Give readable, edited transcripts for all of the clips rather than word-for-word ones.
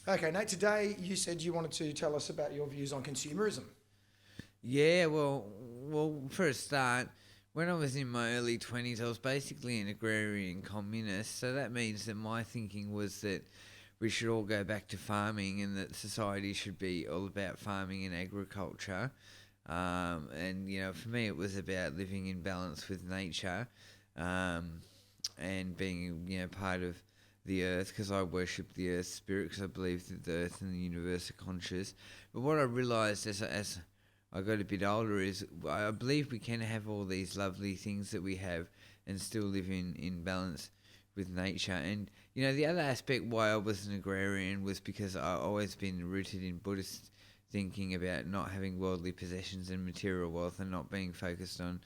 Okay, Nate, today you said you wanted to tell us about your views on consumerism. Yeah, well, for a start, when I was in my early 20s, I was basically an agrarian communist. So that means that my thinking was that we should all go back to farming and that society should be all about farming and agriculture. And for me, it was about living in balance with nature, um, and being, part of the earth, because I worship the earth spirit, because I believe that the earth and the universe are conscious. But what I realised as I got a bit older is I believe we can have all these lovely things that we have and still live in balance with nature. And the other aspect why I was an agrarian was because I've always been rooted in Buddhist thinking about not having worldly possessions and material wealth and not being focused on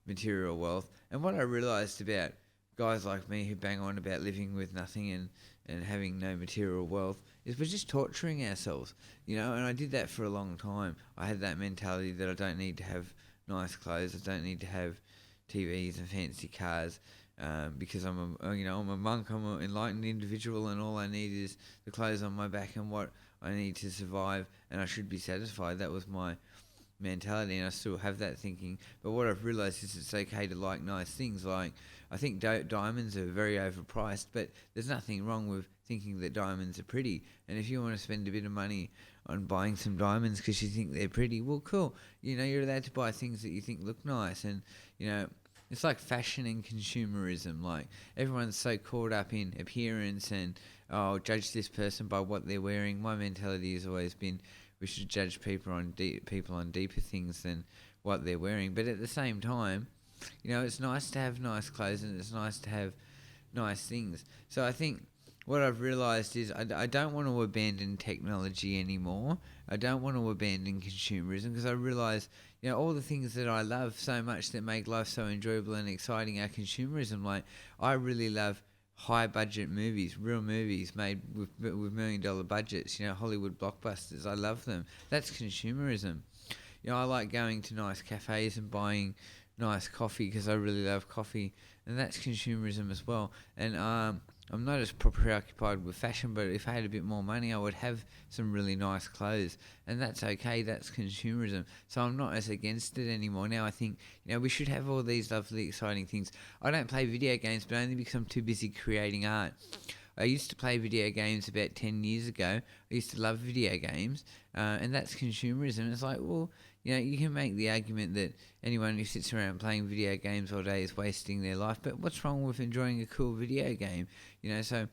material wealth. And what I realised about guys like me who bang on about living with nothing and having no material wealth is we're just torturing ourselves, and I did that for a long time. I had that mentality that I don't need to have nice clothes, I don't need to have TVs and fancy cars, because I'm a monk, I'm an enlightened individual, and all I need is the clothes on my back and what I need to survive, and I should be satisfied. That was my mentality, and I still have that thinking. But what I've realised is it's okay to like nice things. Like, I think diamonds are very overpriced, but there's nothing wrong with thinking that diamonds are pretty. And if you want to spend a bit of money on buying some diamonds because you think they're pretty, well, cool. You're allowed to buy things that you think look nice, and it's like fashion and consumerism. Like, everyone's so caught up in appearance and, oh, judge this person by what they're wearing. My mentality has always been we should judge people on deeper things than what they're wearing. But at the same time, it's nice to have nice clothes and it's nice to have nice things. So I think what I've realised is I don't want to abandon technology anymore. I don't want to abandon consumerism, because I realise, all the things that I love so much that make life so enjoyable and exciting are consumerism. Like, I really love high budget movies, real movies made with $1 million budgets, Hollywood blockbusters. I love them. That's consumerism. I like going to nice cafes and buying nice coffee because I really love coffee, and that's consumerism as well. And I'm not as preoccupied with fashion, but if I had a bit more money, I would have some really nice clothes, and that's okay. That's consumerism. So I'm not as against it anymore. Now I think we should have all these lovely, exciting things. I don't play video games, but only because I'm too busy creating art. I used to play video games about 10 years ago. I used to love video games, and that's consumerism. It's like, well, you can make the argument that anyone who sits around playing video games all day is wasting their life, but what's wrong with enjoying a cool video game? So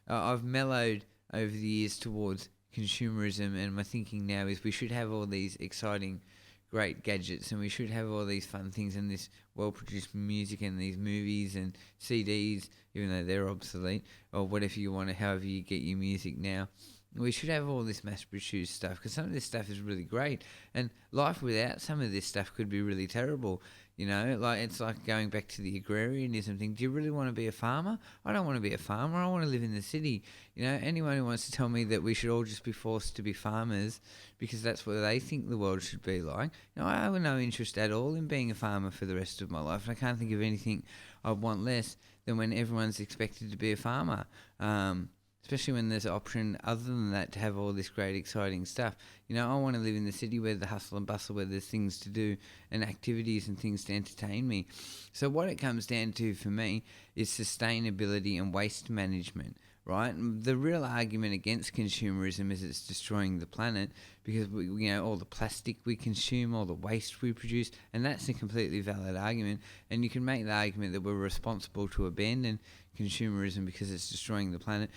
I've mellowed over the years towards consumerism, and my thinking now is we should have all these exciting, great gadgets, and we should have all these fun things and this well-produced music and these movies and CDs, even though they're obsolete, or whatever you want to, however you get your music now. We should have all this mass-produced stuff, because some of this stuff is really great, and life without some of this stuff could be really terrible. Like, it's like going back to the agrarianism thing. Do you really want to be a farmer? I don't want to be a farmer. I want to live in the city. Anyone who wants to tell me that we should all just be forced to be farmers because that's what they think the world should be like, I have no interest at all in being a farmer for the rest of my life. And I can't think of anything I want less than when everyone's expected to be a farmer. Especially when there's an option other than that to have all this great, exciting stuff. I want to live in the city where the hustle and bustle, where there's things to do and activities and things to entertain me. So what it comes down to for me is sustainability and waste management, right? The real argument against consumerism is it's destroying the planet, because all the plastic we consume, all the waste we produce, and that's a completely valid argument. And you can make the argument that we're responsible to abandon consumerism because it's destroying the planet.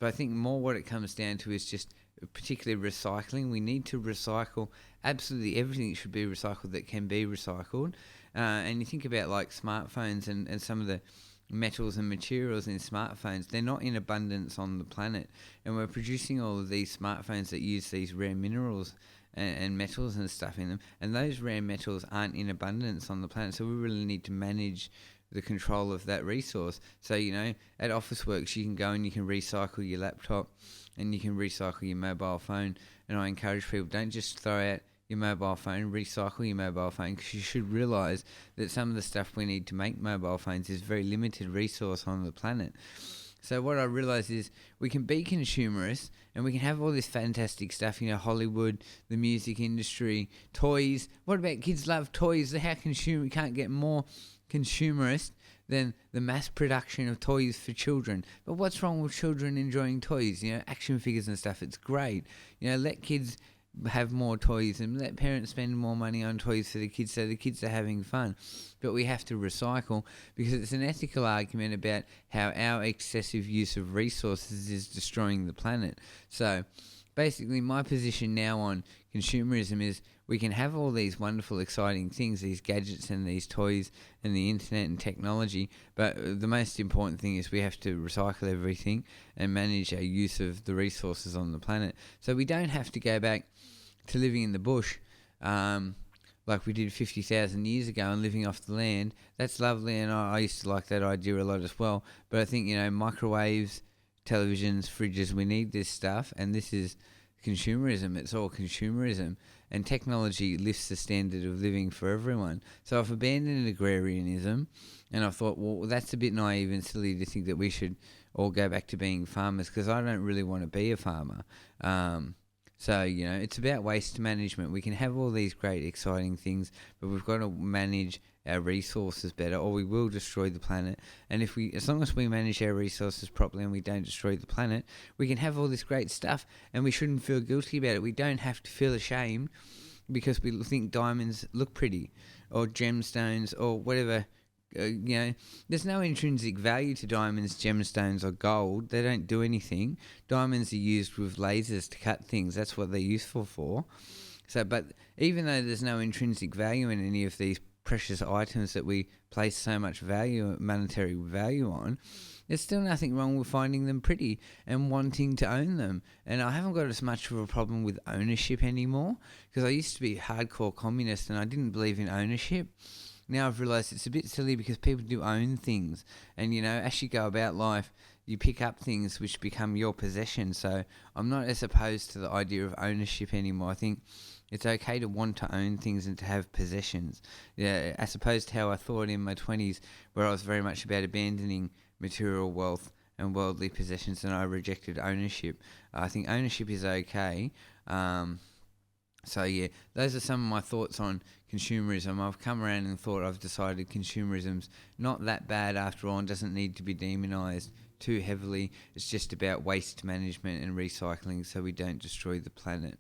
But I think more what it comes down to is just particularly recycling. We need to recycle. Absolutely everything should be recycled that can be recycled. And you think about like smartphones and some of the metals and materials in smartphones, they're not in abundance on the planet. And we're producing all of these smartphones that use these rare minerals and metals and stuff in them. And those rare metals aren't in abundance on the planet. So we really need to manage the control of that resource. So, at Officeworks, you can go and you can recycle your laptop and you can recycle your mobile phone. And I encourage people, don't just throw out your mobile phone, recycle your mobile phone, because you should realise that some of the stuff we need to make mobile phones is very limited resource on the planet. So what I realised is we can be consumerists and we can have all this fantastic stuff, Hollywood, the music industry, toys. What about kids love toys? How we can't get more consumerist than the mass production of toys for children. But what's wrong with children enjoying toys? Action figures and stuff. It's great. Let kids have more toys and let parents spend more money on toys for the kids so the kids are having fun. But we have to recycle because it's an ethical argument about how our excessive use of resources is destroying the planet. So basically my position now on consumerism is we can have all these wonderful, exciting things, these gadgets and these toys and the internet and technology, but the most important thing is we have to recycle everything and manage our use of the resources on the planet. So we don't have to go back to living in the bush like we did 50,000 years ago and living off the land. That's lovely, and I used to like that idea a lot as well. But I think, microwaves, televisions, fridges, we need this stuff, and this is consumerism. It's all consumerism, and technology lifts the standard of living for everyone. So I've abandoned agrarianism, and I thought, well, that's a bit naive and silly to think that we should all go back to being farmers, because I don't really want to be a farmer. So, it's about waste management. We can have all these great, exciting things, but we've got to manage our resources better, or we will destroy the planet. And as long as we manage our resources properly and we don't destroy the planet, we can have all this great stuff, and we shouldn't feel guilty about it. We don't have to feel ashamed because we think diamonds look pretty, or gemstones, or whatever. There's no intrinsic value to diamonds, gemstones, or gold. They don't do anything. Diamonds are used with lasers to cut things. That's what they're useful for. So, but even though there's no intrinsic value in any of these precious items that we place so much monetary value on, there's still nothing wrong with finding them pretty and wanting to own them. And I haven't got as much of a problem with ownership anymore, because I used to be hardcore communist and I didn't believe in ownership. Now I've realised it's a bit silly because people do own things, and as you go about life, you pick up things which become your possession. So I'm not as opposed to the idea of ownership anymore. I think it's okay to want to own things and to have possessions. Yeah, as opposed to how I thought in my 20s, where I was very much about abandoning material wealth and worldly possessions, and I rejected ownership. I think ownership is okay. So yeah, those are some of my thoughts on consumerism. I've come around and thought I've decided consumerism's not that bad after all and doesn't need to be demonised too heavily. It's just about waste management and recycling so we don't destroy the planet.